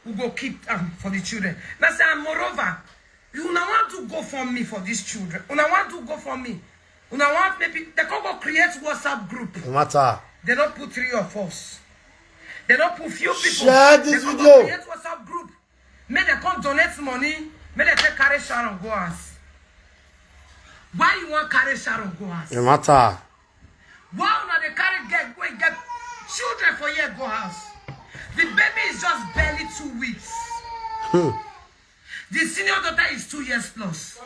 we go keep for the children. Now say, and moreover, you now want to go for me for these children. You now want to go for me. You now want maybe they can go create WhatsApp group. No matter. They don't put 3 of us. They don't put few people. Share this they video. Create WhatsApp group. May they come donate money. May they take carry Sharon go house. Why you want carry Sharon go house? No matter. Why not they carry get children for year go house? The baby is just barely 2 weeks. The senior daughter is 2 years plus.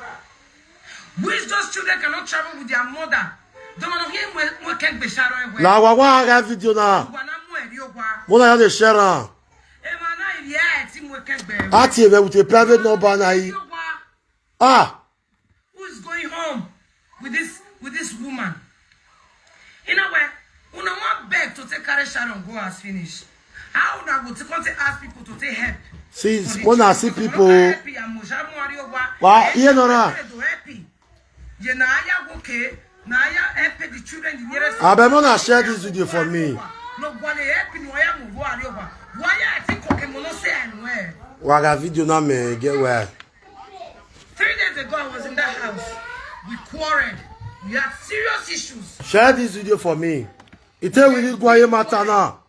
Which those children cannot travel with their mother. Don't want to hear we can't be Sharon. Now what have video now? What are you sharing? Active with a private number now. Ah. Who's going home with this woman? In a way, when I want beg to take carry Sharon go as finish. How would I go to ask people to take help? See, when I see people, why you know that? I better not share this video for me. Why got video now, man? Get where? 3 days ago, I was in that house. We quarreled. We had serious issues. Share this video for me. It tell we need go matter now.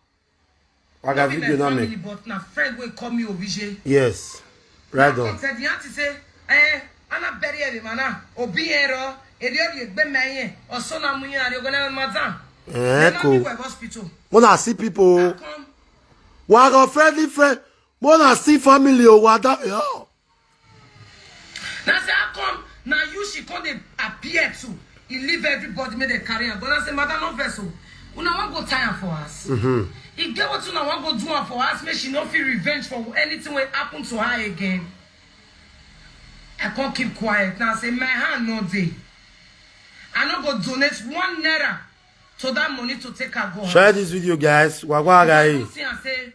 I got video now, man. But now friend will call me Obije. Yes, right on. Said the auntie say, Anna bury him, Anna. Obiero, Edio, Bemaye, or Sona Muya, you're gonna Mazan. Cool. When I see people, what a friendly friend. When I see family or what that, yo. Now say, how come? Now you she can't appear to. He leave everybody made a career. But I say, Madam, no vessel. We don't want to go time for us. He get what you now want to go do for us. Make she not feel revenge for anything will happen to her again. I can't keep quiet. Now say, my hand no day. I not go donate 1 naira to that money to take her go. Share this video, guys. Wagwa guy. See and say,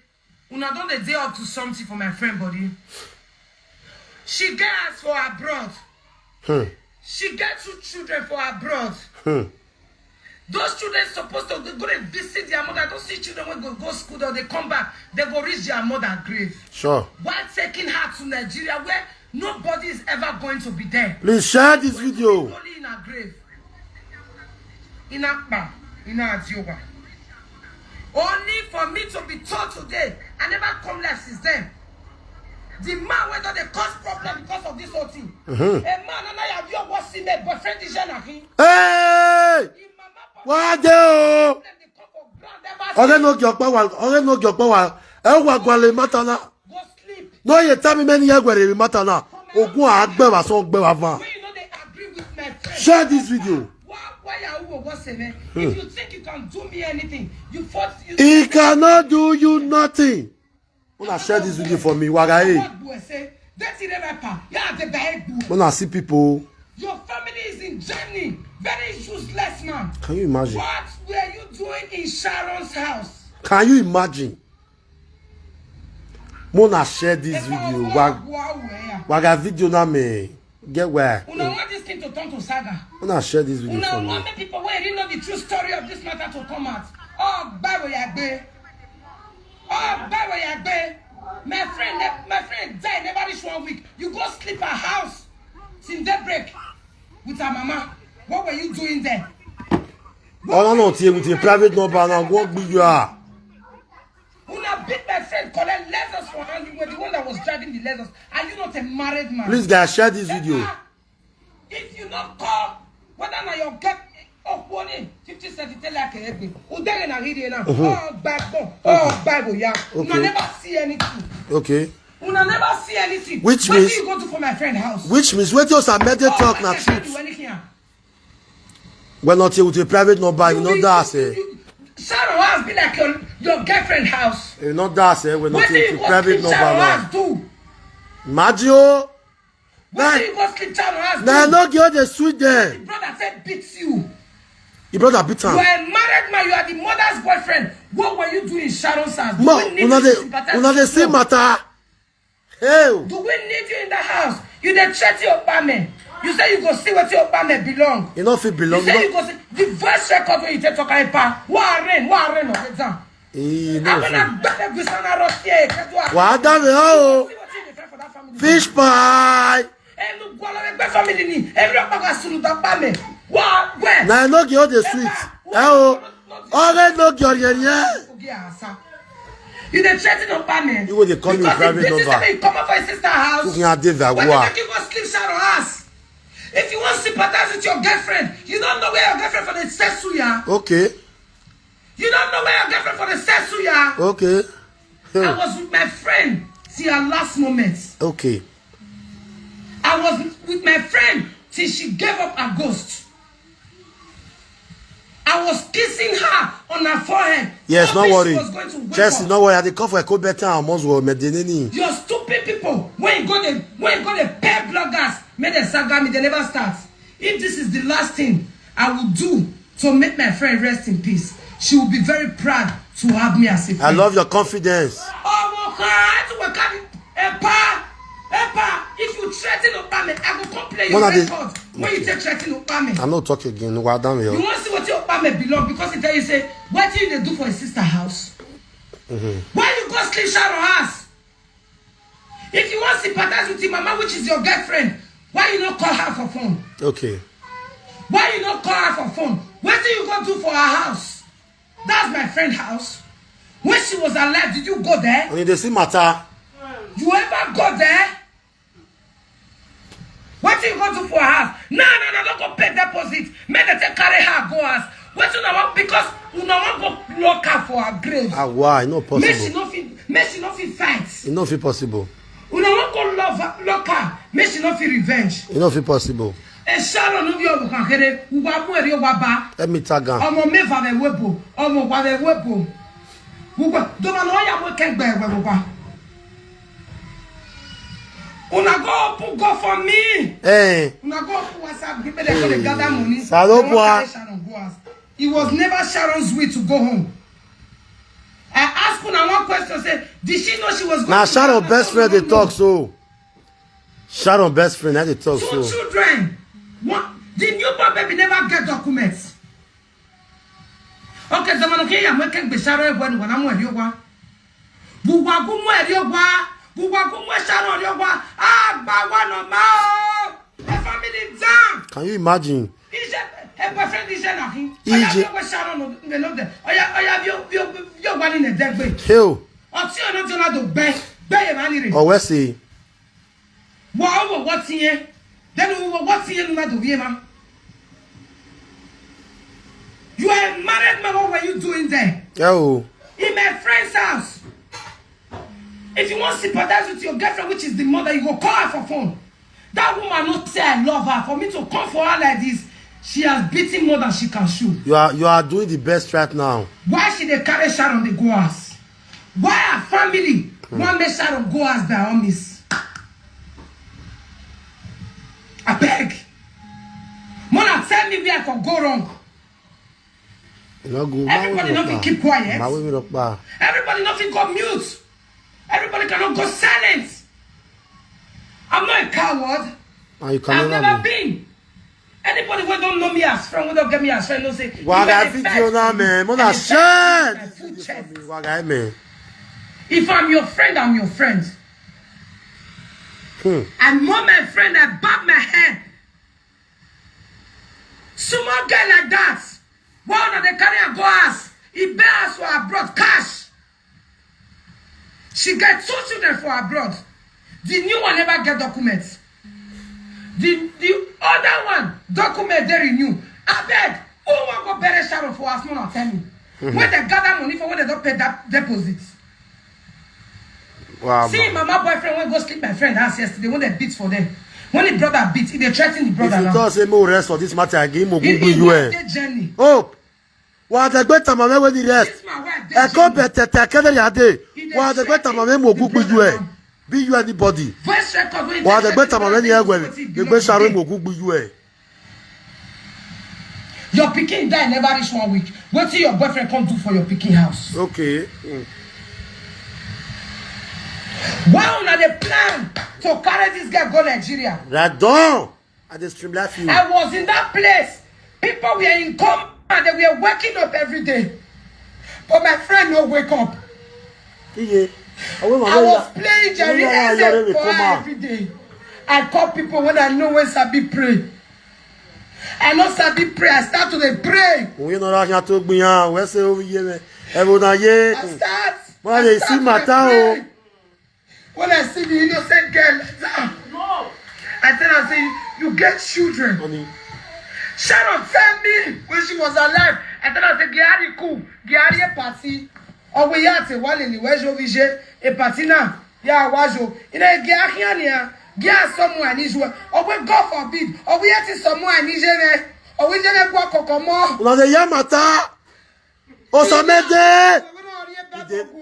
una don't the day up to something for my friend body. She gets for abroad. She gets 2 children for abroad. Those children supposed to go and visit their mother. Don't see children when go school or they come back. They go reach their mother's grave. Sure. Why taking her to Nigeria where nobody is ever going to be there? Please share this video. Only in her grave. In Akpa. In Adioba. Only for me to be told today. I never come left since then. The man went on the cause problem because of this whole thing. A man and I have your what's in there, boyfriend is Janaki. Hey! What do? Ore no gyo power. E wa gwale matana. Go sleep. No ye tell me many years gwale matana. Ogun agbe wa so gbe wa van. When you know they agree with my friend. Share this video. Why are you what's in there? If you think you can do me anything, you force you. He cannot do you nothing. When I share this video for me, Wagae. When I see people. Your family is in Germany. Very useless, man. Can you imagine? What were you doing in Sharon's house? Can you imagine? When I share this video, Waga video na me. Get where? We don't want this thing to turn to saga. When I share this video for me. We don't want the people where didn't know the true story of this matter to come out. Oh, Bible Yagbe. Oh, Bible Yagbe. My friend died never reached 1 week. You go sleep at house since daybreak with her mama. What were you doing there? Oh, no, with a private number and what big you are. Una beat my friend, collect lessons for her. You were the one that was driving the lessons. Are you not a married man? Please, guys, share this video. If you not call, whether now you get up warning, 50 cents, tell like a baby. Udere na hide na. Oh, Bible. Oh, Bible, yeah. Una never see anything. Okay. Una never see anything. Which what means do you go to for my friend's house? Which means when you submit the talk na truth. Well, not here with a private number, you know that, say. Sharon has been like your girlfriend's house. You know that, say. We're not here with a private number now. Do? Maggio. What do you go sleep Sharon has? Nah, no girl, they sweet there. Your brother said beats you. Your brother beat him. You are a married man. You are the mother's boyfriend. What were you doing in Sharon's house? Ma, una the same matter. Hey. Do we need you in the house? You the chatty OKPAMEN. You say you go see what your OKPAMEN belong. You know if it belong. You say you go see the voice record when you take talk Epa. What rain of exam. Fish pie. Now no get all the sweet. Already no get you dey threaten OKPAMEN. You will call me private number. You come up for your sister house. When you make you go sleep Sharon house. If you want to sympathize with your girlfriend, you don't know where your girlfriend for the sessuya. Okay. You don't know where your girlfriend for the sessuya. Okay. I was with my friend till her last moment. Okay. I was with my friend till she gave up her ghost. I was kissing her on her forehead. Yes, no worry. Chelsea, no worry. I dey come for a co better and most will medeneni. You're stupid people. When you go the pair bloggers, make the saga me, they never start. If this is the last thing I will do to make my friend rest in peace, she will be very proud to have me as a friend. I love your confidence. Oh, Epa, if you threaten OKPAMEN, I will complain your record. When you take threaten OKPAMEN. I'm not talking again. No, down here. You want to see what your OKPAMEN belong because it tell you say, what do you do for a sister house? Why you go sleep Sharon house? If you want to sympathize with your mama, which is your girlfriend, why you not call her for phone? Okay. Why you not call her for phone? What do you go do for her house? That's my friend's house. When she was alive, did you go there? Only the same matter. You ever go there? What do you go do for her house? No, don't go pay deposit. Make them take carry her go house. What you know want? Because you know want go lock her for her grave. Ah, why? Not possible. Make she not fit fight. It's not fit possible. You know want go lock her. Make she not fit revenge. It's not fit possible. And Sharon no be obo kankere. Uwa mu eri owa ba. Let me tag her. Omo meva be webo. Omo wa be webo. Uwa do ma no ya mo kegbe webo ba. Una go for me. Hey. Una go for WhatsApp group. They go to gather money. It was never Sharon's way to go home. I asked Una one question. Say, did she know she was going? Now Sharon best friend they talk so. Sharon best friend they talk so. Two children. One. The newborn baby never get documents. Okay, the man okay. I'm working with Sharon when I'm with you. Buwagumu eriogwa. Can you imagine? Hill. Oh, where's he? What's here? Then what's here? You are a married man. What were you doing there? Oh. In my friend's house. If you want to sympathize with your girlfriend, which is the mother, you go call her for phone. That woman not say I love her. For me to come for her like this, she has beaten more than she can chew. You are doing the best right now. Why should they carry Sharon the go house? Why her family want make Sharon go house their own miss? I beg. Mona tell me where I can go wrong. Everybody nothing keep quiet. Everybody nothing go mute. Everybody cannot go silent. I'm not a coward. I've never been. Anybody who don't know me as friend, who don't get me as friend, don't say. If I'm your friend, I'm your friend. And more my friend, I bob my head. Small girl like that. One of the carry a go ass. He bears for her brought cash. She got 2 children for her blood. The new one never get documents. The other one, document they renew. I beg, who want to bury Sharon for us? No, tell me. When they gather money for when they don't pay that deposits. Wow. See, my boyfriend went go sleep my friend house yesterday when they beat for them. When the brother beat, they threaten the brother. If you don't say more rest for this matter, I give him a good journey. Oh. Well, the better man when the rest. I come better take care of your day. Well, the better man mo good you. Be you anybody. Voice record when well, the better man when you the better Sharon mo good you. Your pikin die never reach 1 week. What till your boyfriend come do for your pikin house? Okay. Why on the plan to carry this guy go Nigeria? Right down. I just stream life you. I was in that place. People were in coma and they were waking up every day. But my friend no wake up. Yeah. I was playing Jerry every day. I call people when I know when Sabi pray. I know Sabi pray. I start to pray. We know that you talk me out. We say over here. I start. When I see my town. When I see the innocent girl, no. I tell her, say, you get children. Honey. Sharon tell me when she was alive. I tell her, say, Gary cool. Gary a party. Or we had to one in the Wejo Vije, a party now. Yeah, Wajo. In a Gary. Get someone is well, or we God forbid, or we have to someone is there, or we didn't walk or come on. On the Yamata, oh, Samede,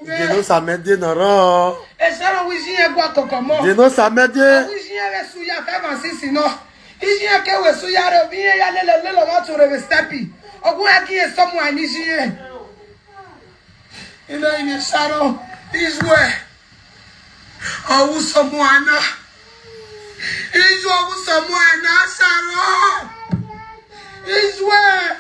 they know Samede, no, and Sharon wishing a walk or come on. They know Samede, wishing a Suya 5 and 6 no. Is here go with Suya, be a little want to have a steppy, or go again someone is here. In the shadow, this way. Oh, someone. Is someone Sharon. Is where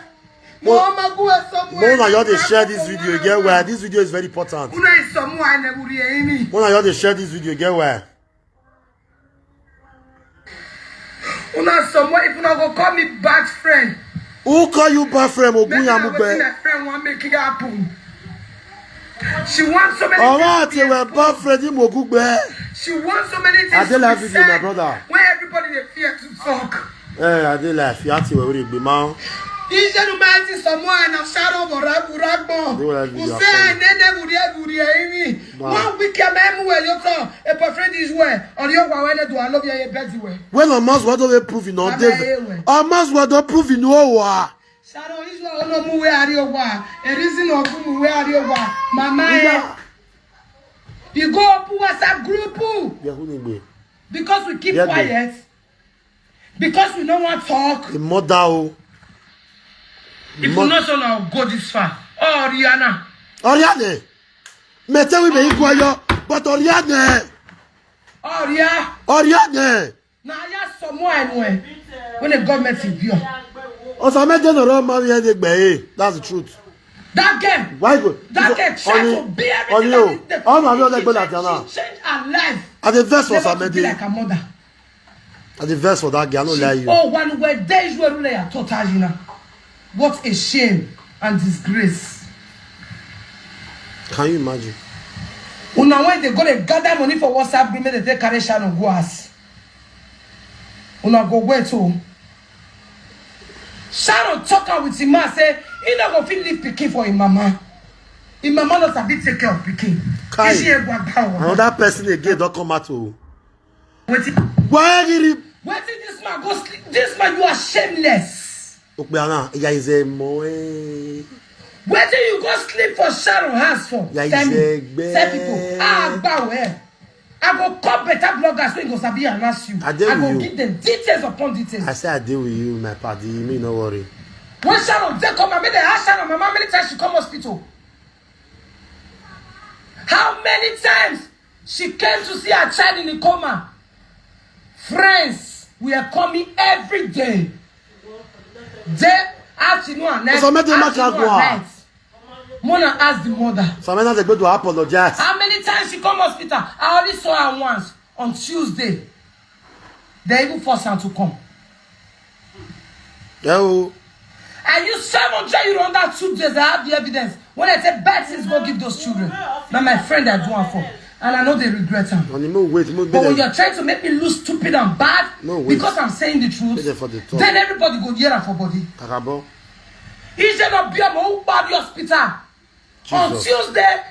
Mama go somewhere. Mona, you have share this video. Get where this video is very important. Una is someone Mona, you have to share this video. Get where. Una someone if you not go call me bad friend. Who call you bad friend? My friend want make it happen. She wants so many things. She wants so many things. I did laugh with you, my brother. When everybody they fear to talk. I did laugh. You have to worry with me. This gentleman is someone and shadow of Ragbo. Who say, Nene, one week, a man who you talk, a perfect is where, or your one do I love you better way. Well, almost what do they prove in all day? Almost what they prove in all. Shadow is no move where you are. A reason of where you are. Mama, you go up WhatsApp group because we keep quiet, because we don't want to talk. The mother. If you not so now go this far. Oh, Rihanna. Oriane. Me tell we be equal, but Oriane. Oriane. Now ya someone when the government is here. Oh, so me don't know marry any. That's the truth. That girl. Why go? That girl try to be everything. Oh, my God, she changed her life. At the verse for somebody like her mother. At the verse for that girl, no lie you. Oh, one where there is where they are total, you know. What a shame and disgrace. Can you imagine? Una when they go to gather money for WhatsApp agreement, they take carry Sharon go ask. Una go where to? Sharon talk with him and say, he not go feel leave pikin for him mama. Him mama not a bit take care of pikin. Another person again don't come out to. Why did he? Where did this man go sleep? This man, you are shameless. Where do you go sleep for Sharon house for? Tell people. I go call better bloggers when you go sabi and ask you. I go give them details upon details. I say I deal with you, my party. You may not worry. When Sharon they come, I made the ask Sharon, mama, how many times she come hospital? How many times she came to see her child in the coma? Friends, we are coming every day. They afternoon and night. Mona asked the mother. Sometimes they go to apologize. How many times she come hospital? I only saw her once on Tuesday. They even forced her to come. Yo. I used 700 euro on that 2 days. I have the evidence. When I say bad things, go give those children. Now my friend I do one for. And I know they regret them. But when you're trying to make me look stupid and bad, because I'm saying the truth, then everybody go hear for body. He should not be a more bad hospital. On Tuesday,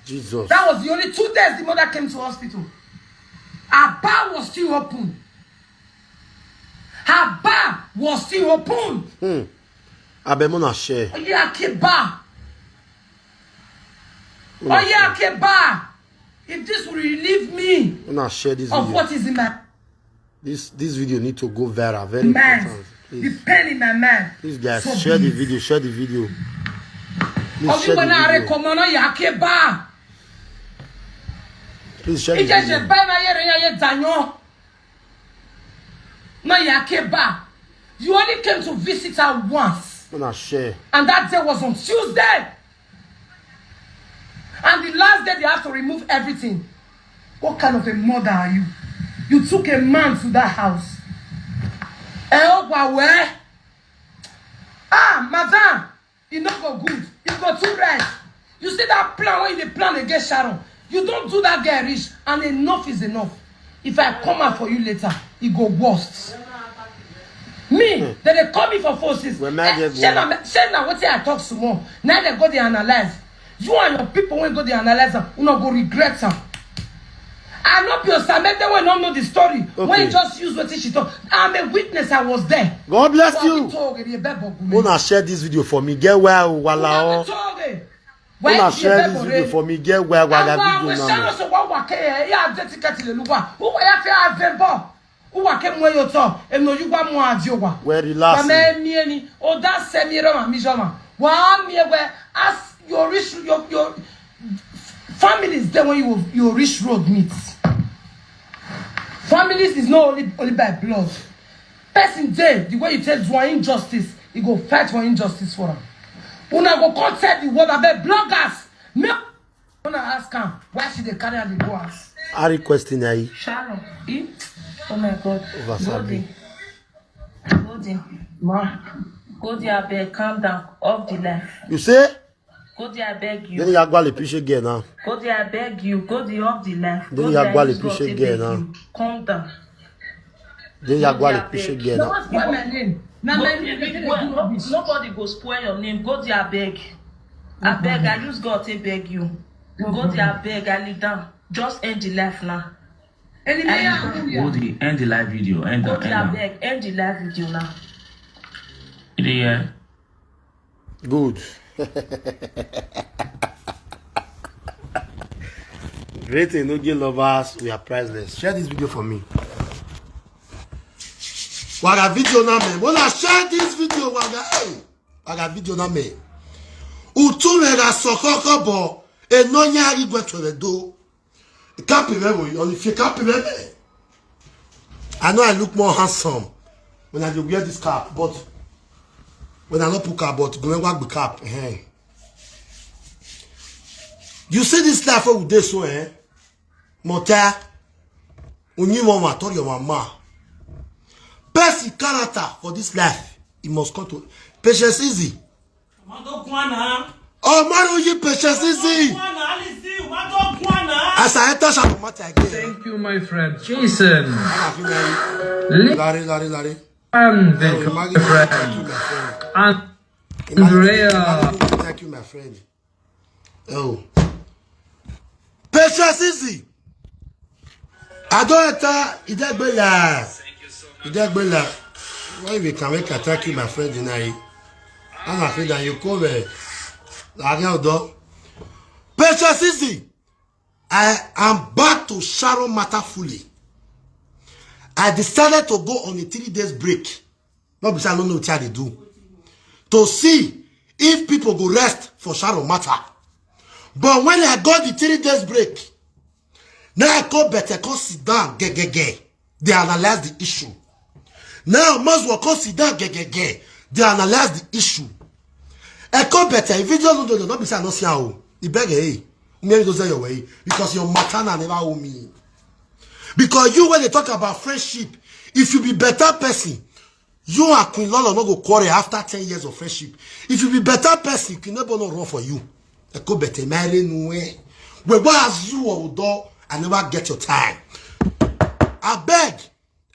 Jesus. That was the only 2 days the mother came to hospital. Her bar was still open. Her bar was still open. Abemona share. Yeah, bar. Oh yeah, okay, bah. If this will relieve me share this of video. What is in my this video need to go viral, very important. The pain in my mind. Please guys, so share the video, share the video. Please share the video. Please share the video. You only came to visit her once. Una share. And that day was on Tuesday. And the last day they have to remove everything. What kind of a mother are you? You took a man to that house. Where? Ah, madam, it not go good. It got too red. You see that plan when you plan against Sharon. You don't do that girl rich, and enough is enough. If I come out for you later, it go worse. Me, they call me for forces. Share now what I talk some more. Now they go they analyze. You and your people when go they analyze them, you not go regret them. I know your Samet, they will not know the story. Okay. When you just use what she talk. I'm a witness, I was there. God bless you. Wanna share this video for me? Get well, Wala. Wanna share this video for me? Get well, Wala video now. Where the last? Your families there when you reach road meets. Families is not only by blood. Person there, the way you tell one injustice, you go fight for injustice for them. Una go contact the word about bloggers. Me wanna ask him why should they carry on the boys? I requesting I. Sharon, oh my God. Go there, beg, calm down, off the left. You say? Go there, I beg you. Then you go to push again now. Go there, I beg you. Go there off the left. Then you go to push again now. Calm down. Then you go to push again now. Don't spoil my name. Nobody go spoil your name. Go there, I beg. I beg. I use God to beg you. Go there, I beg. I lay down. Just end the life now. End the live video. End the live video now. Yeah. Good. Great Enogi lovers, we are priceless. Share this video for me. Waga video na me. Wanna share this video, waga. Waga video na me. Utume ga sokoko bo. Enonya ri gwetore do. Can't remember you. Only if you can't remember. I know I look more handsome when I wear this cap, but when I not put cap, but go and work the cap. You see this life with this way, Mota, Uni mama told your mama. Best character for this life, it must come to patience easy. Oh, man, you patience easy. As I enter Sharon again. Thank you, my friend Jason. Larry. Thank you, my friend. Andrea. Thank you, my friend. Oh. Patience easy. I don't enter Idagbela. Why we can make attack you, my friend, and I feel that you come here. Patience easy. I am back to Sharon matter fully. I decided to go on a 3 days break. Not because I don't know what they do. To see if people go rest for Sharon matter. But when I got the 3 days break, now I come better, come sit down, they analyze the issue. Now must well come sit down, they analyze the issue. I come better, if you don't know, not because I don't see how. You beg, hey. Your way because your matana never owe me. Because you, when they talk about friendship, if you be better person, you and Queen Lolo not go quarrel after 10 years of friendship. If you be better person, Queen never not run for you. I go better marry no way. Where as you or do, I never get your time. I beg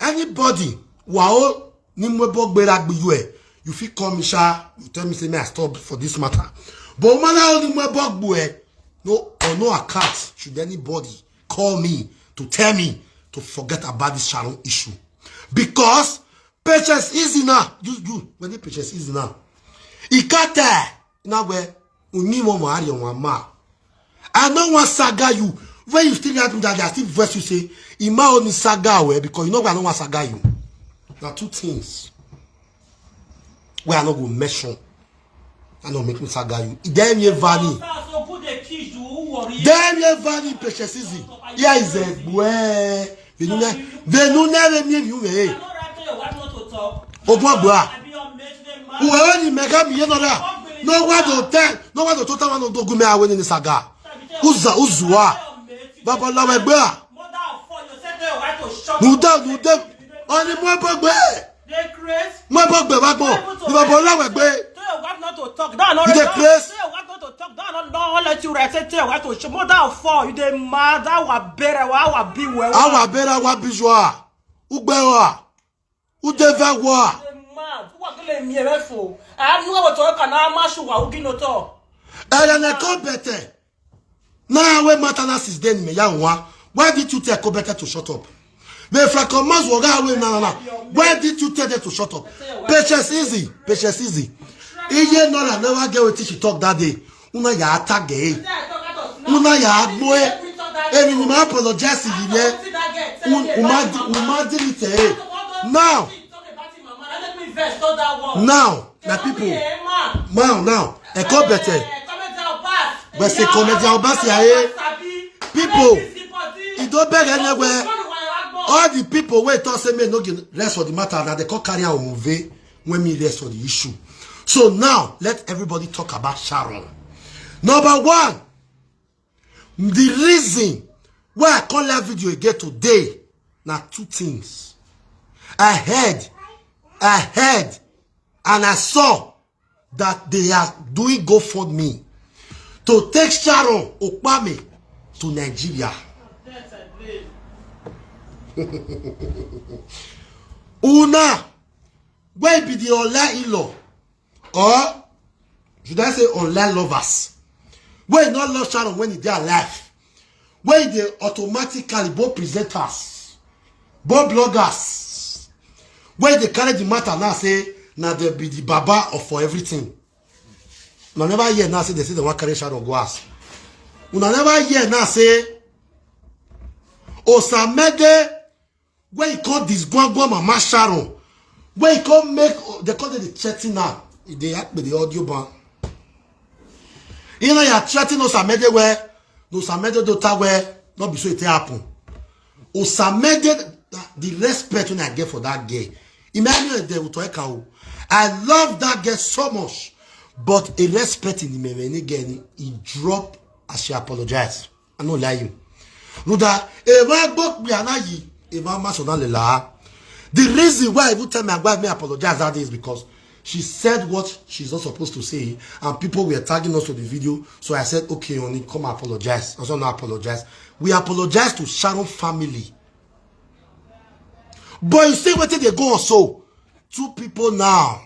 anybody wow you feel call me sha, you tell me say me I stop for this matter. But man I no, on no account should anybody call me to tell me to forget about this Sharon issue. Because patience is enough. You when the patience is enough. Ikate now where unimo mari on mama. I don't want saga you. When you still have that, I still verse you say, Ima only saga where because you know I don't want saga you. There are two things where I not go mention. I don't make me saga you. Then you valley. Then you valley patience easy. Here is a boy. They no never mean you. Oh boy, Whoever you make up, you know that. No one to tell, no one to total one to go me away in the saga. Uzua. Baba Lawebea. No doubt. Only more bugbe. They crazy. More bugbe, Babo. Baba Lawebe. Tell your wife not to talk. Don't You the crazy. Tell your wife not to talk. Don't let you rest. Tell your wife to show. Mother of four. You the mad. I will better. I will be well. I will better. I will be joie. Ubewa. Udevewa. I know what to can I mash you. Who can talk? And I come better. Now when Matanas is then me yawa. Why did you tell Kobeta to shut up? Me fracomas woga away na. Why did you tell them to shut up? Patience easy. Patience easy. Iye no na never get what she talk that day. Una ya attack gay. Una ya boy. And you apologize you there. Now. Now, my people, now, a call better. But c'est comédien au bas, people, it don't beg anywhere. All the people wait to say me no rest for the matter, now they call carry on move when me rest for the issue. So now, let everybody talk about Sharon. Number one, the reason why I call that video again today, now two things. I heard and I saw that they are doing GoFundMe to take Sharon OKPAMEN to Nigeria. Una, where be the online in-law? Or should I say online lovers? Where not love Sharon when they are alive? Where they automatically both presenters, both bloggers? Where they carry the matter now say now they be the baba of for everything. Una never hear now say they say they want carry Sharon go ask. Una never hear now say Osamede where he call this Gwangwa Mama Sharon. Where he call make they call it the chatting now. They act with the audio ban. You know you're chatting Osamede where Osamede daughter where not be so it happen. Osamede the respect when I get for that girl. Imagine I love that girl so much, but a respect in the Meveni girl, he dropped as she apologized. I'm not lying. No, that the reason why I would tell my wife me apologize that day is because she said what she's not supposed to say, and people were tagging us to the video. So I said, okay, only come apologize. Also not apologize. We apologize to Sharon family. But you see what they go on so. Two people now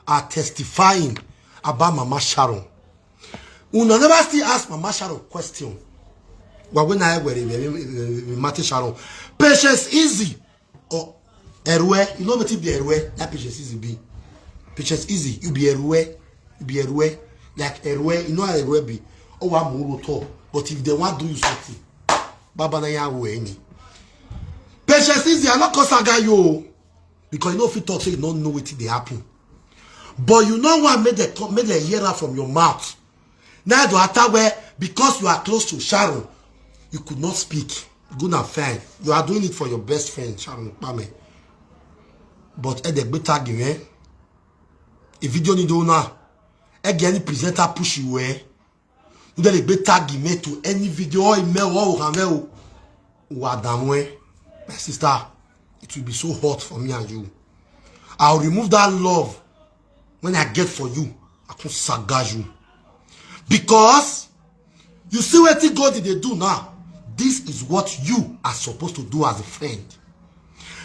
are testifying about Mama Sharon. We never still ask Mama Sharon question. Well, when I were Mama Sharon, patience easy or erwe. You know what it be erwe? That patience easy be. Patience easy. You be erwe. You be erwe. Like erwe. You know how erwe be. Oh, I'm more to. But if they want to do you something, Baba na ya we. Patience easy, I'm not consaga you. Because you know if you talk, so you don't know what they happen. But you know what made the hearer from your mouth. Now the attack where because you are close to Sharon, you could not speak. Good and fine. You are doing it for your best friend, Sharon OKPAMEN. But at the better game, if video need to know, any presenter push you where you the better game to any video or email or wadamwe. My sister, it will be so hot for me and you. I'll remove that love when I get for you. I can sagage you. Because you see what God did they do now. This is what you are supposed to do as a friend.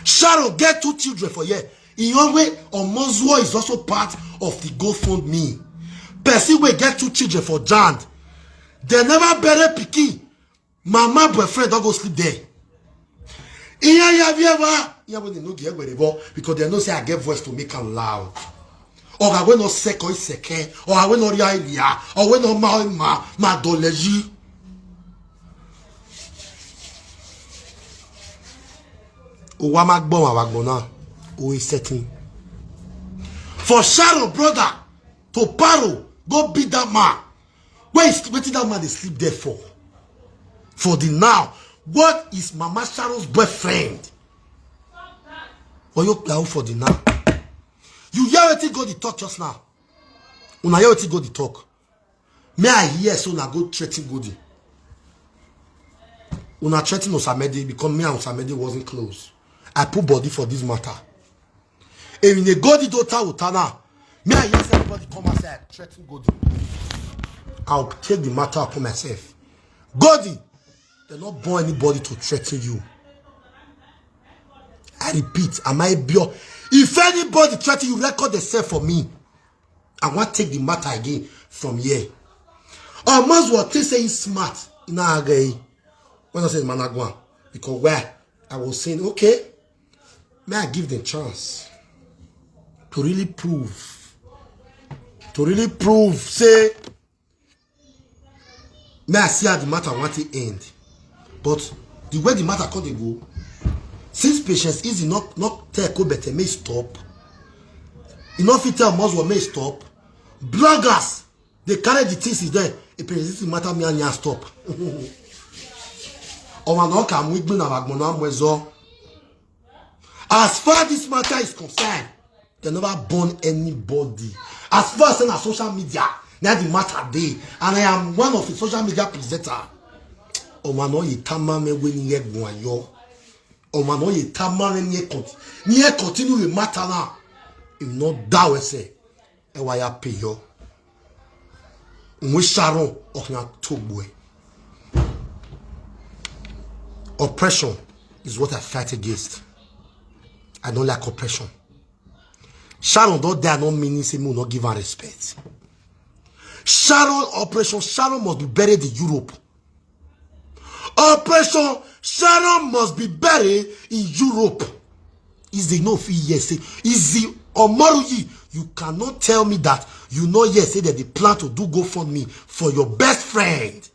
Sharon get 2 children for you. In your way, Omonzuo is also part of the GoFundMe. Percy will get 2 children for Jan. They never bury Piki. Mama boyfriend don't go sleep there. Because they know say I get voice to make them loud. Or I will not second second, or I will not ria, or when no ma doleji. For Sharon brother to Paro, go beat that man. Where is waiting that man they sleep there for? For the now. What is Mama Sharon's boyfriend? Or you play for the now? You hear what go the talk just now. Una hear what go the talk. May I hear so na go threaten Godi. Una threaten Osamede because me and Osamede wasn't close. I put body for this matter. And when they go the daughter Utana, me I hear everybody come and say threaten Godi. I'll take the matter upon myself. Godi, they're not born anybody to threaten you. I repeat, am I pure? If anybody threaten you, record themselves for me. I want to take the matter again from here. Almost what they say is smart. In our guy, when I say Managua, because where I was saying, okay, may I give them chance to really prove, say, may I see how the matter want to end. But the way the matter could go, since patience easy not tell Kobete may stop. Enough it tell Moswa may stop. Bloggers, they carry the things is there. It presents matter me and ya stop. As far as this matter is concerned, they never born anybody. As far as on social media, now the matter day, and I am one of the social media presenter. Omano ye tamame when ye yo. Omano ye tamame nye continue the matter now. If not that we say, e waya pay yo. We Sharon OKPAMEN. Oppression is what I fight against. I don't like oppression. Sharon don't dare not meaning say me not give her respect. Sharon operation Sharon must be buried in Europe. Operation Sharon must be buried in Europe. Is the no fee yes? Is the Omoruyi? You cannot tell me that you know yes say that they plan to do GoFundMe for your best friend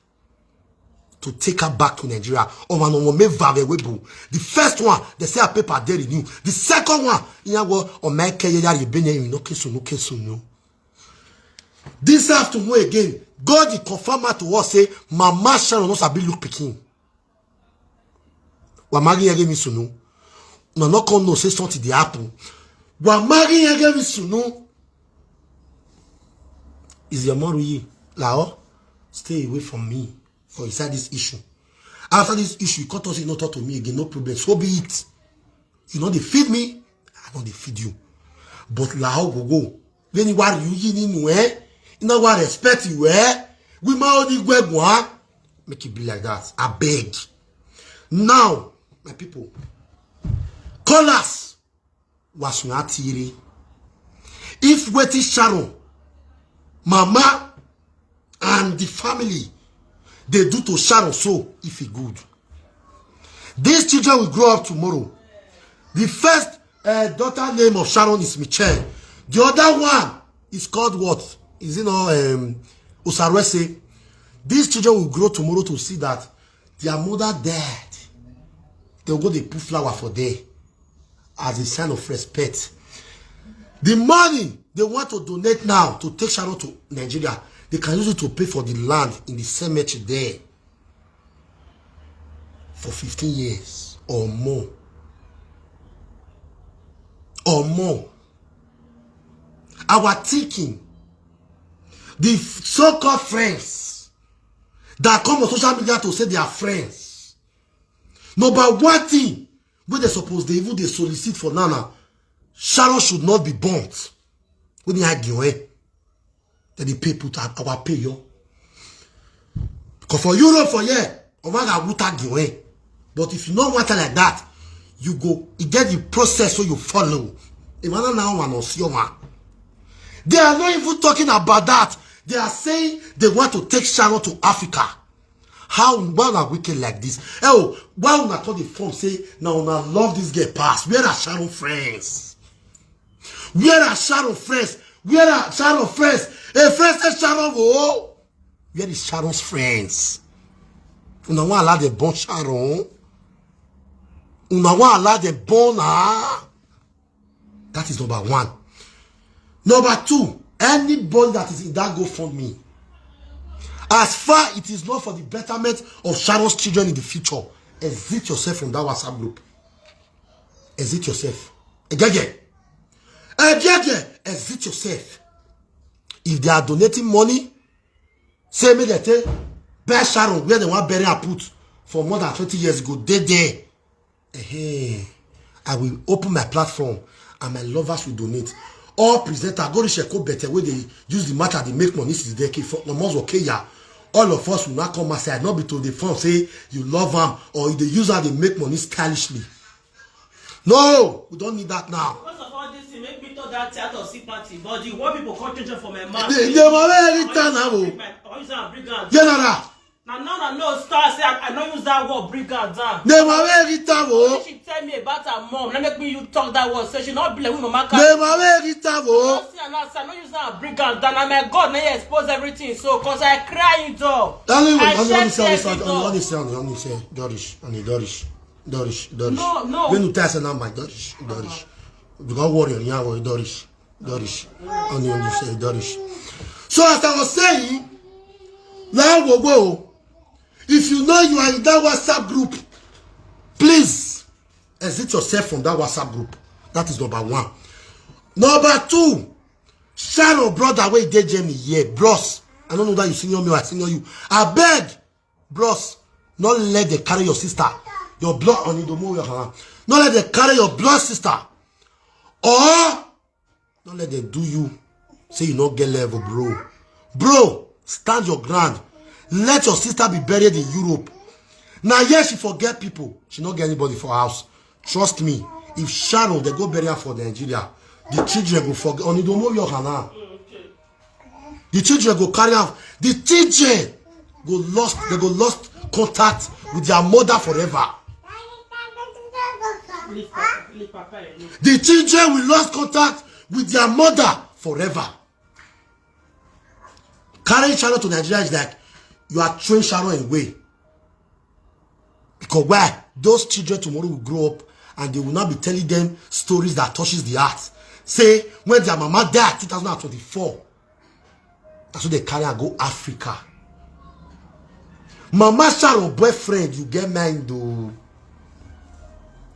to take her back to Nigeria. The first one, they say a paper there renew. The second one, this afternoon again, God confirm to us say, Mama Sharon knows a bit look picking. Wamagi again is no. No, not no say something the happen. Wamagi again is no. Is your Moruyi Lao? Stay away from me for inside this issue. After this issue, you can't say no talk to me again, no problem. So be it. You know they feed me, I know they feed you. But Lao go. Then you are you in you know what respect you we might only go make it be like that. I beg. Now, my people, call us. Wasunatiri. If waiting Sharon, Mama, and the family, they do to Sharon so if he good. These children will grow up tomorrow. The first daughter name of Sharon is Michelle. The other one is called what? Is Osarwese. These children will grow tomorrow to see that their mother died. They'll go they put flower for them as a sign of respect. The money they want to donate now to take Sharon to Nigeria, they can use it to pay for the land in the cemetery there for 15 years or more. Or more. Our thinking, the so-called friends that come on social media to say they are friends. Number one thing, when they suppose they solicit for Nana, Sharon should not be burnt. When they argue, that they pay put our pay yo. Because for Europe for year, but if you don't want it like that, you go, you get the process so you follow. They are not even talking about that. They are saying they want to take Sharon to Africa. How why are wicked like this? Oh, why not told the form say now I love this girl past? Where are Sharon friends? Where are Sharon friends? Where are Sharon friends? Hey, friends say Sharon oh. Where is Sharon's friends? Una want allow the born Sharon? Una want allow the born her? That is number one. Number two, anybody that is in that GoFundMe, as far it is not for the betterment of Sharon's children in the future, exit yourself from that WhatsApp group. Exit yourself. Again. Exit yourself. If they are donating money, say me that Bear Sharon, where they want bury and put for more than 20 years ago, there. I will open my platform and my lovers will donate. All presenters go to Sheko better where they use the matter, they make money. This is the key for no more okay. All of us will not come aside, not be to the phone say you love them or if they use how they make money stylishly. No, we don't need that now. Because of all this, it make me thought that theater of sympathy, but you want people concentrate for my mouth. They were very turn General. No, star say I don't use that word brigand. They were very turn. She tell me about her mom. Let make me you talk that word. So she not be like with mama. They were very turn. I don't use that brigand. And I'm a God. Now you expose everything. So cause I cry it up. Dorish. No. When you tell us now, my Dorish. Because warrior, yeah, Dorish. Only say Dorish. So as I was saying, now we go. If you know you are in that WhatsApp group, please exit yourself from that WhatsApp group. That is number one. Number two, Sharon brother where they Jamie here, bros. I don't know that you senior me or I senior you. I beg, bros, not let them carry your sister. Your blood on the move. Don't let them carry your blood sister. Or don't let them do you. Say you not get level, bro. Bro, stand your ground. Let your sister be buried in Europe. Now, yes, she forget people. She not get anybody for her house. Trust me. If Sharon, they go bury her for Nigeria, the children go forget. On the move your hana. The children go carry out. The children go lost. They go lost contact with their mother forever. The children will lose contact with their mother forever. Carrying Sharon to Nigeria is like you are throwing Sharon away. Because why? Those children tomorrow will grow up and they will not be telling them stories that touches the heart. Say when their mama died 2024, that's what they carry and go Africa. Mama Sharon boyfriend, you get mind though.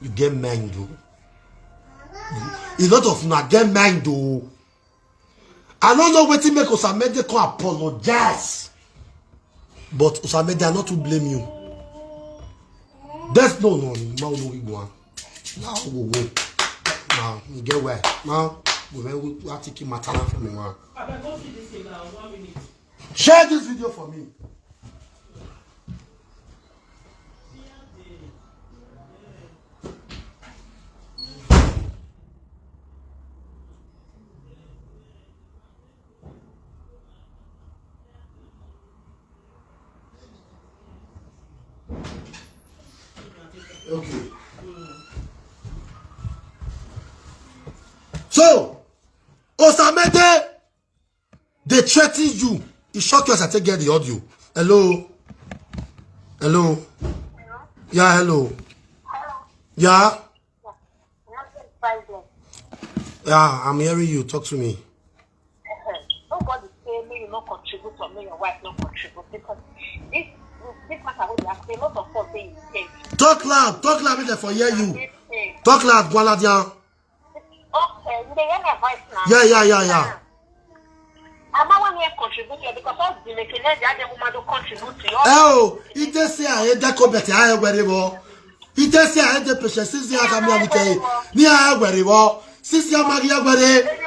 You get mind though. A lot of you get mind though. I don't know what to make Osamede come apologize. But Osamede are not to blame you. That's no we go on. Now we go. Now you get where? Now we are taking matter from me. Share this video for me. Okay. So, Osamede, they threaten you. It shocked you as I take get the audio. Hello? Yeah, hello. Yeah? Yeah, I'm hearing you. Talk to me. Nobody say me you not contribute or me your wife not contribute because this matter will be a lot of us saying talk loud for hear you. Talk loud, Gwaladian. Okay, you hear my voice now? Yeah. I'm not one here contributing because all the mechanisms the other woman do contribute to you. Oh, it just say I had that better I wherever. It just say I had the patient since I come here. Near wherever. Since you Maria where.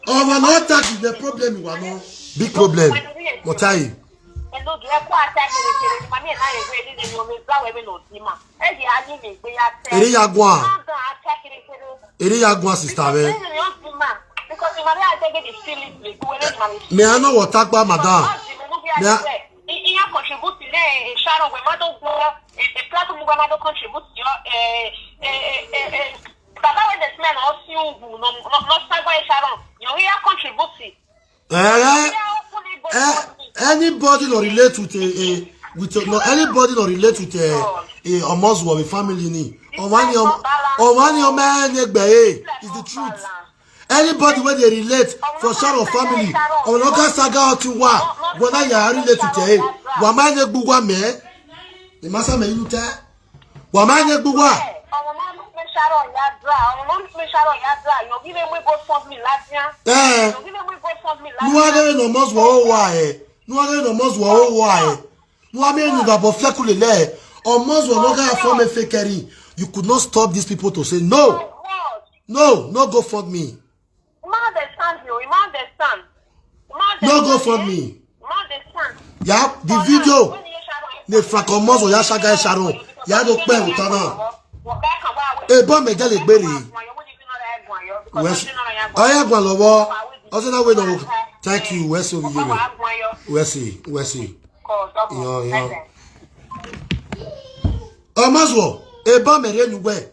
Oh, we're not attacking the problem you are no big problem. What are you? Eri sister me. Me I know what talk about madam. Anybody not relate with anybody not relate with a almost one family ni. Or man is the truth. Anybody when they relate for Sharon family or local saga to wa when I relate to wa man egbuwa me the master me you tell wa man egbuwa Sharon Yadra. Don't me Sharon Yadra. You give me go fund me last year. You give me go fund me last year. No other no most why. No other no most why. No I mean that but flekulele. Almost will not get from a fakery. You could not stop these people to say no. No, no go fund me. No go fund me. Yeah, the video. Ne frakomos o ya shaga Sharon. Ya do pe utana. E bon me gele gbere. Wes. Aya gwan lowo. Oso na we no. Thank you. Wes over here. Wes. Yo. Amazwo. E bon me re nuwe.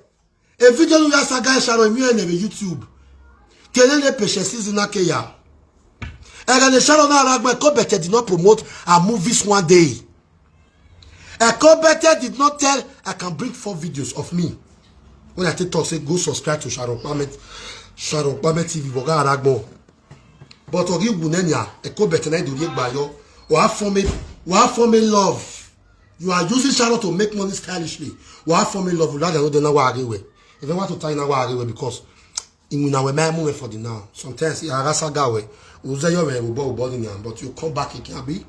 E video nu ya shaga Sharon mi na YouTube. Kelele Patience na ke ya. And Sharon Okpamenen did not promote her movies one day. Okpamenen did not tell I can bring 4 videos of me. When I talk, say go subscribe to Sharon Okpamenen TV. But Ogi Wunenya, Okpamenen na do ye bayo. We have formed love. You are using Sharon to make money stylishly. We have formed love. We don't know why I if I want to tell you why I because in our memory for the now. Sometimes I rasa gawe. But you come back, it can be.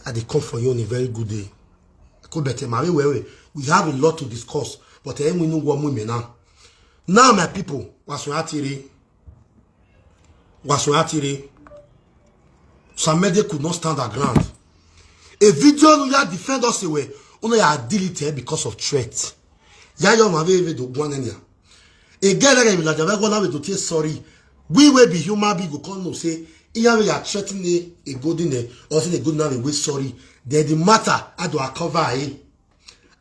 And they come for you on a very good day. We have a lot to discuss, but we know what women now. Now, my people, some media could not stand their ground. A video you have defend us away, only are deleted because of threats. Again, sorry. We will be human beings. We can't say, "Here we are threatening a good in or saying a good now we sorry." Then the matter, how do I cover it?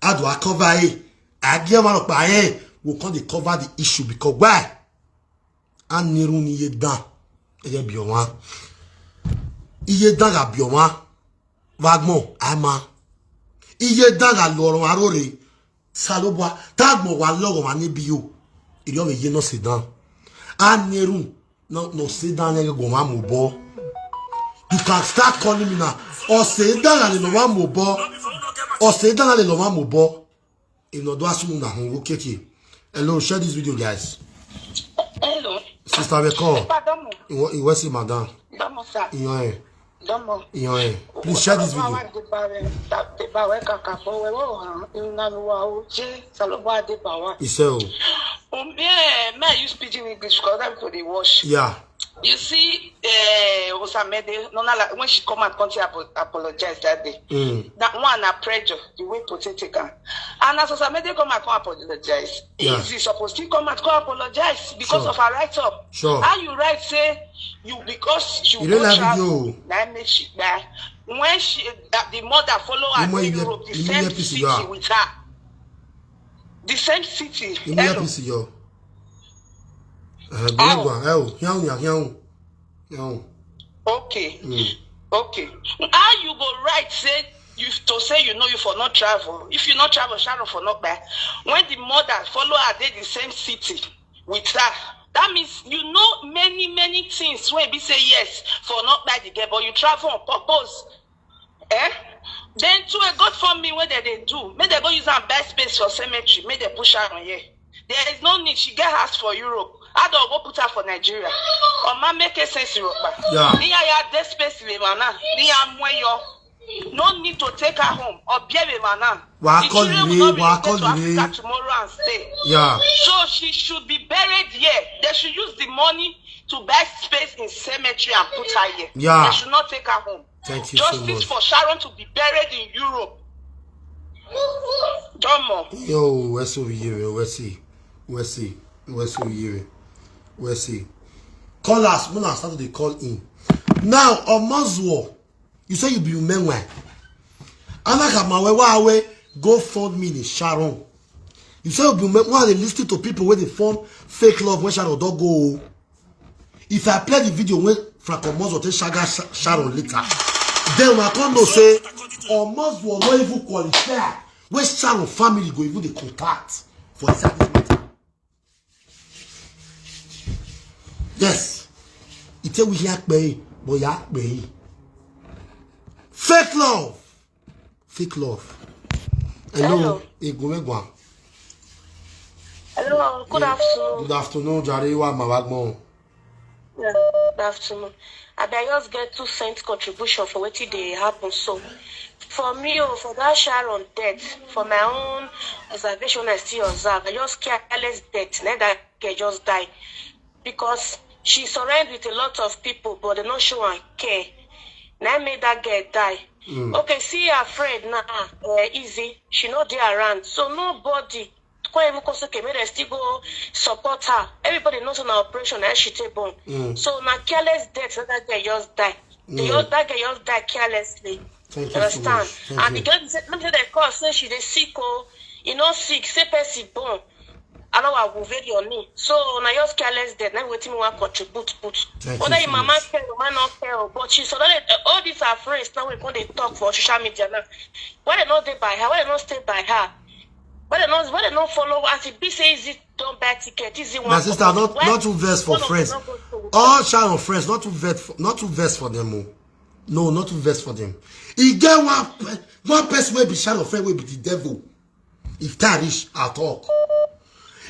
How do I cover it? I give one of my we can't cover the issue because why? And Niruni ye dan, ye bioma. Iye dan ga bioma. Wagmo ama. Iye dan ga loron arore. Salobwa tagmo wa logo ma ni biyo. Iriyo me ye no se dan. Aneru no say down there go one mobo. You can start calling me now. Or say down and no one mobo. Or say down and no one mobo. If no do assume na hon okay. Hello, share this video, guys. Hello. Sister Beko. You want see madam? Please share this video. May you speak in English because everybody watch. Yeah. You see, when she come and country apologize that day. That one a pressure, the way potato can. And as Osamede come and apologize, is he supposed to come and apologize because of her right up? Sure. How you right say you because you don't have video. That makes she die. When she the mother follow her to Europe, the same city with her. The same city. Okay. Okay. How you go right say you to say you know you for not travel. If you not travel, Sharon for not buy. When the mother follow her, they the same city with her. That means you know many things when we say yes for not buy the girl, but you travel on purpose. Then to a God for me, what they do? May they go use and buy space for cemetery. May they push her on here. There is no need. She get house for Europe. I don't go put her for Nigeria. Or man make a sense Europe. Yeah. This space no need to take her home or be a man. The children will not be able to Africa tomorrow and stay. Yeah. So she should be buried here. They should use the money to buy space in cemetery and put her here. Yeah. They should not take her home. Thank you Justice so much. for Sharon to be buried in Europe. Domo. Yo, where's over here? Where's over here? Call us when I started to call in. Now, on Mazwo, you say you be menwe. Anaka mawe go fund me in Sharon. You say you be menwe. They listen to people where they form fake love when Sharon don't go. If I play the video when Franco Mazwo take Sharon later, then I can't no say or Mazwo not even qualify. Where Sharon family go even the contact for exactly matter. Yes, it's a we yak bay, boy yak bay. Fake love. Hello. Hello. Hello. Hello, good afternoon. Good afternoon, Jariwa Mawagmo. Yeah, good afternoon. I just get 2 cents contribution for what they happen. So, for me, for that Sharon death, for my own observation, I still observe. I just careless death. Let that girl just die because she surrendered with a lot of people, but they not show and care. Now made that girl die. Okay, see her friend now, easy. She not there around, so nobody. They still go support her. Everybody knows on operation and she take born. So now careless death, so that girl just die. That girl just die carelessly. Thank you understand? So And the girl said, let me say the cause say she dey sick, you know sick, say person born. I know I will very on me. So now just careless death. Now waiting me want contribute put. Whether your mama care or man not care, but she so that all these are friends now we going to talk for social media now. Why they not stay by her? Why they not stay by her? Why they not follow as it be say easy don't buy ticket, easy one. My sister, not to verse for friends. All Sharon friends, not to verse for them. Oh. No, not to verse for them. He get one person will be Sharon friend will be the devil. If that is at all.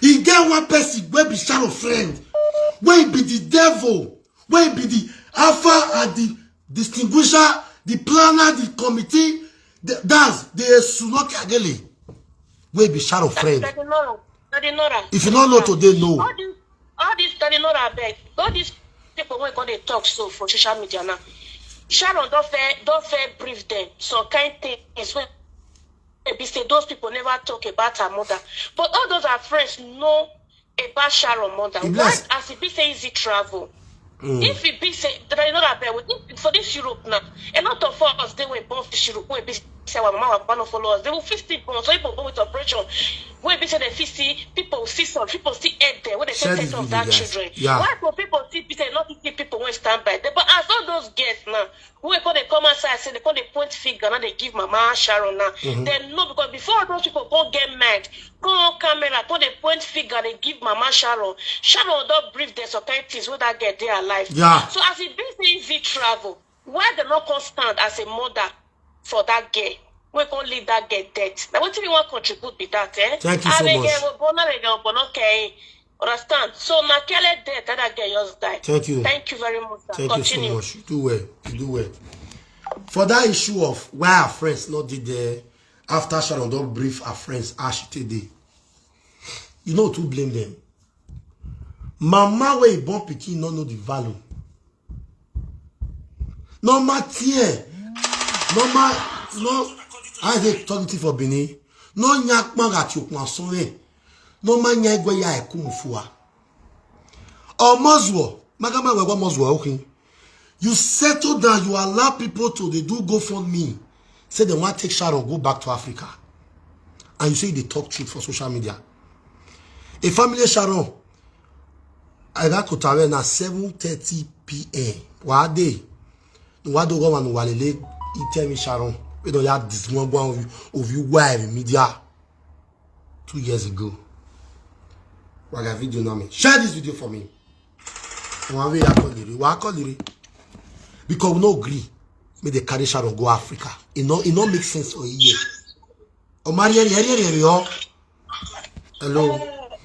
He get one person will be Sharon friend will be the devil, will be the alpha and the distinguisher, the planner, the committee. That's the Sunoki Ageli. Will be Sharon friend. If you don't know today, no. All this all these people when they talk so for social media now. Sharon don't fair brief them. So kind things when maybe say those people never talk about her mother. But all those are friends know about Sharon mother. Why as it be say easy travel? If it be say that you know that for this Europe now, a lot of us they were born to Europe where be say our mama will follow us. They will fix it born so people go with operation. Where be say they fix people see some people see head there when they take care of that children. Yeah. Why for people see say not see people when stand by them? But as all those girls now, who call they come outside say they call they point finger now they give Mama Sharon now. They know because before those people go get mad, go on camera, call they point finger they give Mama Sharon. Sharon don't brief their things with that girl there alive. Yeah. So as it be easy travel, why they not constant as a mother for that girl? We're going to leave that girl dead. Now, what do you want to contribute with that, eh? Thank you so much. Understand? So, my girl dead, that girl just died. Thank you. Thank you very much, sir. Thank Continue. you so much. You do well. You do well. For that issue of why our friends not did there after Sharon don't brief our friends as she today, you know to blame them. Mama where born pikin no know the value. No matter, no. I say talking for Bini. No nyak magat you kwansoe. No man nyagwe ya ekumfua. Or Moswo, magama wewa Moswo okay. You settle down, you allow people to they do go for me. Say they want to take Sharon go back to Africa. And you say they talk truth for social media. A family Sharon, I got to tell na 7:30 p.m. What day? What do go and walele? You tell me Sharon. We don't have this one of you wife media 2 years ago. We got video now. Share this video for me. One way I call it. Because we no agree. May they carry Sharon go Africa. It no make sense for a year. Oh Marian, hello.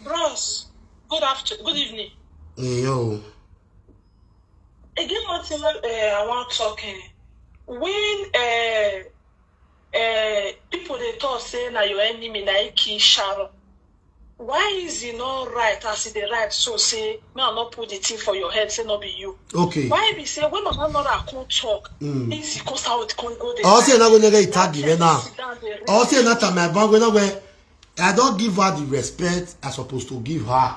Bros, good afternoon. Good evening. Hey, yo. Again, one thing I want to talk. When people they talk say na your enemy na kill Sharon. Why is it not right as it the right so say me I not put the thing for your head say not be you. Okay. Why be say when Mama Nora can't talk? Easy cause how it can go there. I say na go nega tag you now. I say na time my bang where I don't give her the respect I supposed to give her.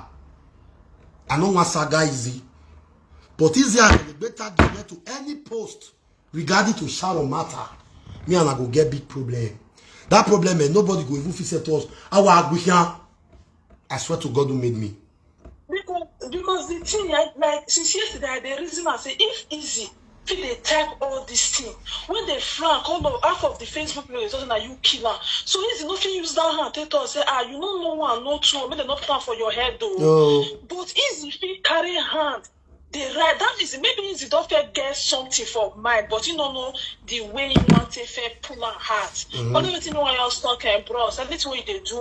I know one saga easy. But easier the better get to any post regarding to Sharon matter. Me and I go get big problem. That problem is nobody go even fix it to us. I swear to God who made me. Because the thing like since yesterday the reason I say if easy they type all this thing when they flank all of half of the Facebook people is that you killer. So easy nothing use that hand take us say you don't know one no two maybe they not plan for your head though. No. But easy if you carry hand they write. That is maybe you don't feel get something for mind, but you don't know the way you want to feel pull and heart. But don't you know why you're stuck, bros? And that's what they do,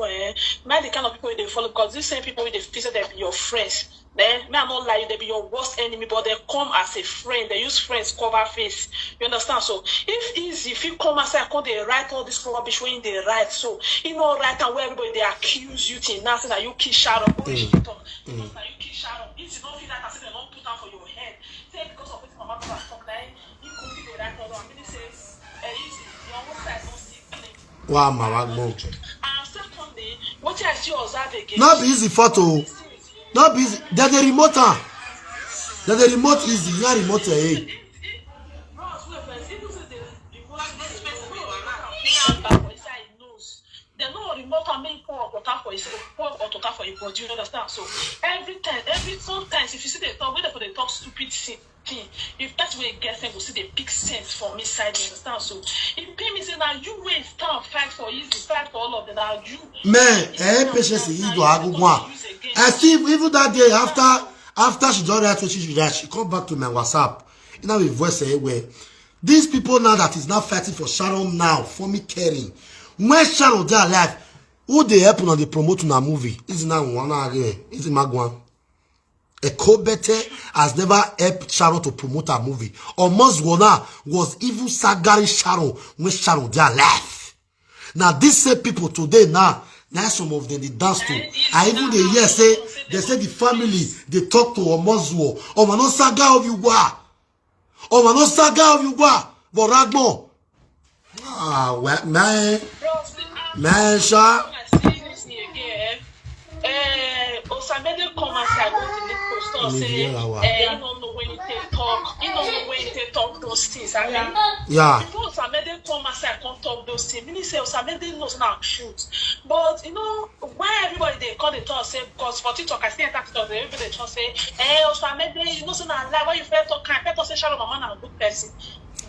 mind the kind of people they follow, because these same people they feel they be your friends. Then, may I not lie, they be your worst enemy, but they come as a friend. They use friends cover face. You understand? So, if you come and say, they write all this rubbish when they write, so, you know, right and where everybody they accuse you to nothing that you kill Sharon. You kill Sharon. If you don't feel like I said, they don't put out for your head. Say, because of what my mother was talking, you could feel the right order. I mean, it says, easy. The almost side don't see clean. Wow, my wagmo. And secondly, what I see observe again. Not easy photo. Not busy. There's a remote. There's a remote easy. You remote here. There's no remote and make pour water for his body. You understand? So sometimes if you see the talk, whether for the talk stupid thing, if that's where it gets them, will see the big sense from me side. You understand? So if pay me say now you wait stand fight for easy, fight for all of them. Now you man, patience is go agugwa. I see even that day after she done that, she come back to my WhatsApp. You know, with voice where these people now that is now fighting for Sharon now for me caring. When Sharon they alive, who they help on the promoting a movie? Is now one again. Is it Magwan? A co-better has never helped Sharon to promote a movie. Almost was even sagari Sharon when Sharon they alive. Now these same people today now some of them they dance to. I even they hear say they say the family they talk to Omozwo. Omano saga of you wa. Omano saga of you wa. But Ragmo. Ah, man, Sha. Osamede come outside with the post say, you don't know when you talk, you don't know when you talk those things. I mean, yeah. Before Osamede come outside, can't talk those things. Meaning say Osamede knows now truth. But you know, why everybody they call the talk say because for TikTok I see a TikTok everybody they just say, Osamede, you know so now lie. Why you fair talk? Can't say Sharon Mama na a good person.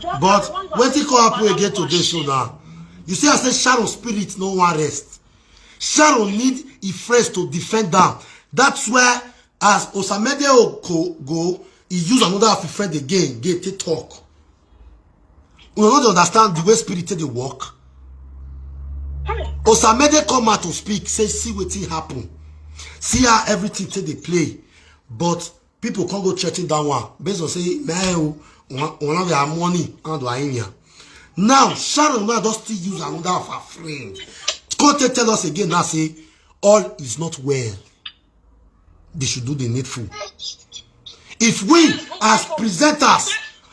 But when you come up again today, so now you see, I said Sharon spirit no one rest. Sharon need a friends to defend them. That's where as Osamede go, he use another friend again, get to talk. We don't understand the way spirit they work. Osamede come out to speak, say see what happen, see how everything they play, but people can't go checking that one based on say man. One of their money and do now Sharon now just still use another of her friend. Can't tell us again now say all is not well. They should do the needful. If we as presenters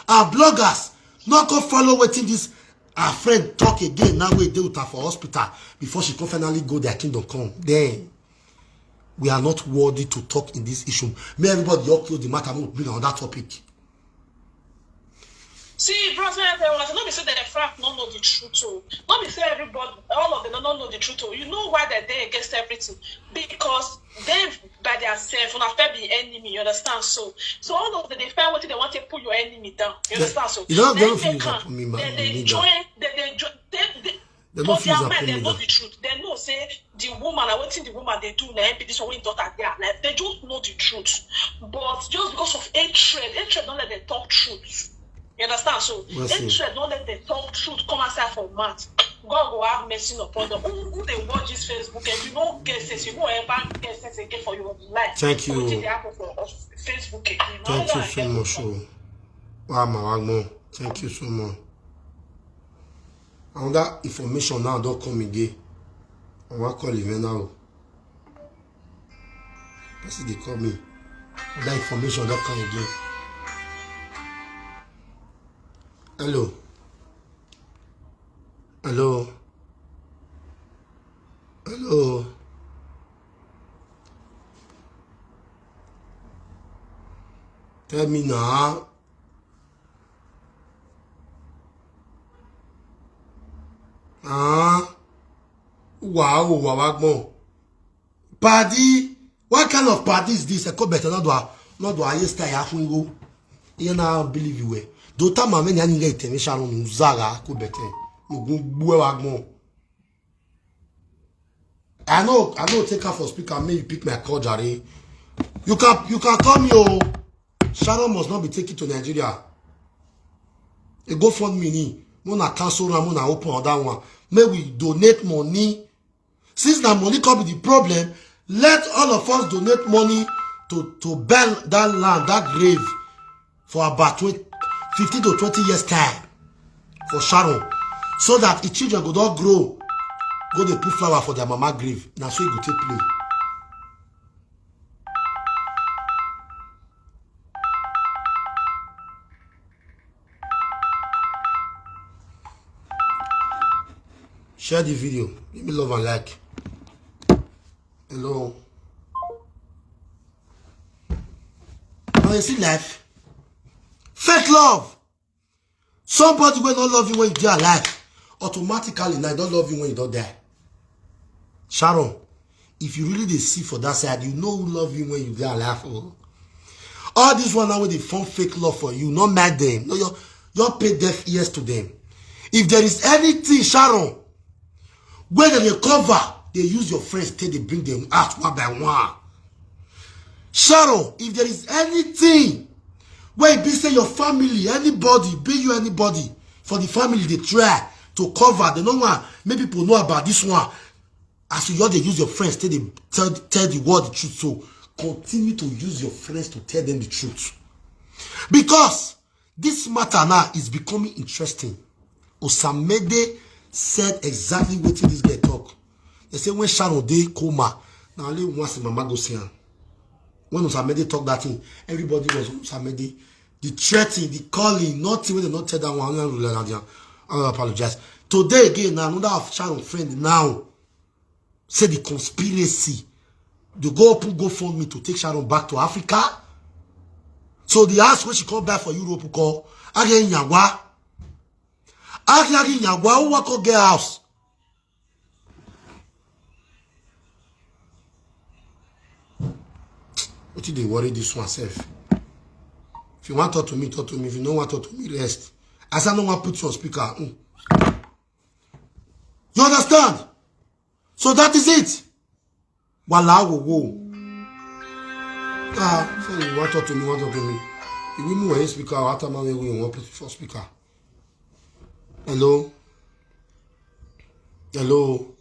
and bloggers not go follow waiting this our friend talk again now we deal with her for hospital before she can finally go their kingdom come, then we are not worthy to talk in this issue. May everybody all close the matter and bring on that topic. See, brother, not be say that the frack don't know the truth too. Not be say everybody, all of them don't know the truth too. You know why they're there against everything? Because they by themselves will not be enemy. You understand? So all of them they find what they want to put your enemy down. You understand? So you don't they join. They know the truth. They know say the woman, I waiting the woman they do now. This one daughter there. Like, they just know the truth, but just because of hatred don't let them talk truth. You understand? So, hatred, don't let them talk truth come outside for mouth. God will have mercy upon them. Who they watch this Facebook and you don't get sense, you won't ever get sense again for your life. Thank you. Facebook again. Thank you so much. Wow, thank you so much. And that information now don't come again. I want to call you now. That's they call me. That information don't come again. Hello. Hello. Hello. Tell me now. Wow. Party. What kind of party is this? I call better not do I stay happen go. You now believe you way. Do ta mama ni ani get me Sharon uzaga ko bete. Ogun buwe wagmo. I know take her for speaker, may you pick my call, Jare. You can call me Sharon must not be taken to Nigeria. A GoFundMe, Mona cancel and Mona open on that one. May we donate money. Since that money can be the problem, let all of us donate money to burn that land, that grave, for about 15 to 20 years time for Sharon. So that the children could all grow, go they put flower for their mama grave. Now so you go take play. Share the video. Give me love and like. Hello. Now you see life. Fake love. Somebody will not love you when you are alive. Automatically, now don't love you when you don't die. Sharon, if you really dey see for that side, you know who love you when you dey alive. Oh. All this one now with the fun fake love for you, not mad them. No, you're pay deaf ears to them. If there is anything, Sharon, when they cover, they use your friends till they bring them out one by one. Sharon, if there is anything where it be say your family, anybody, be you anybody, for the family they try to cover, they don't want make people know about this one. As you they use your friends till they tell the world the truth. So continue to use your friends to tell them the truth. Because this matter now is becoming interesting. Osamede said exactly what this guy talk. They say when Sharon dey coma, now only once mama go see her. When Osamede talk that thing, everybody was Osamede. The threatening, the calling, nothing when they not tell that one. I apologize. Today again, now another of Sharon friend now say the conspiracy. They go up and go fund me to take Sharon back to Africa. So the house when she come back for Europe call again Nyagwa. Again Nyagwa who walk get house. What did they worry this one self? If you want to talk to me, talk to me. If you don't want to talk to me, rest. As I don't want to put you on speaker. You understand? So that is it. Wala wo. So you want to talk to me, want to talk to me. If we move a speaker, after my way, we want to put you on speaker. Hello? Hello?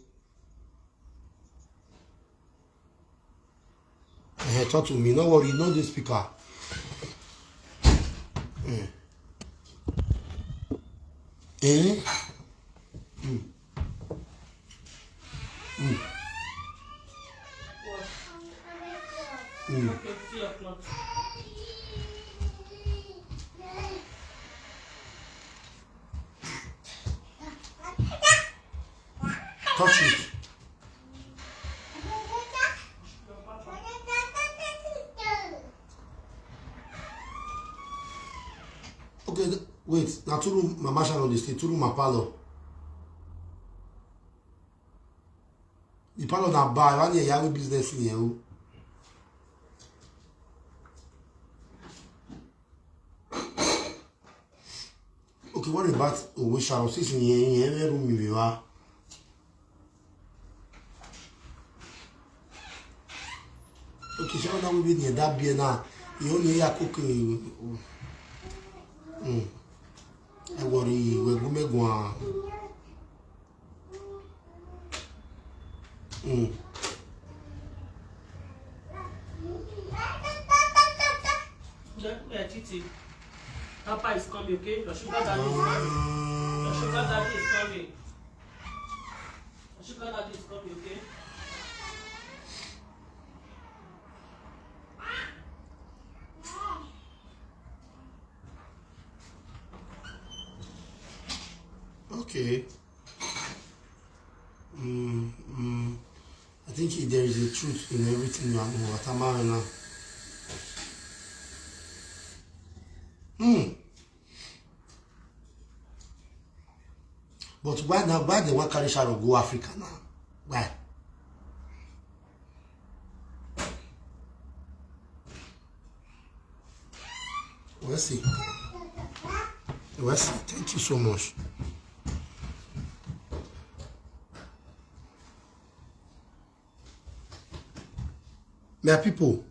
Talk to me. No worry, not the speaker. Touch it. Okay, wait. Now two room, Mama Sharon dey stay. Two room, my parlor. The parlor na bar. Why you have business in here? Okay, what about we Sharon? Since in here room we are. Okay, Sharon now we be near that beer now. You only hear cook. I worry, we go make one. Papa is coming, okay? Your sugar daddy is coming. Your sugar daddy is coming. Your sugar daddy is coming, okay? Okay. I think there is a truth in everything you are doing. What am I now? But why now? Why they want carry Sharon go Africa now? Why? Let's see. Let's see. Thank you so much. My people,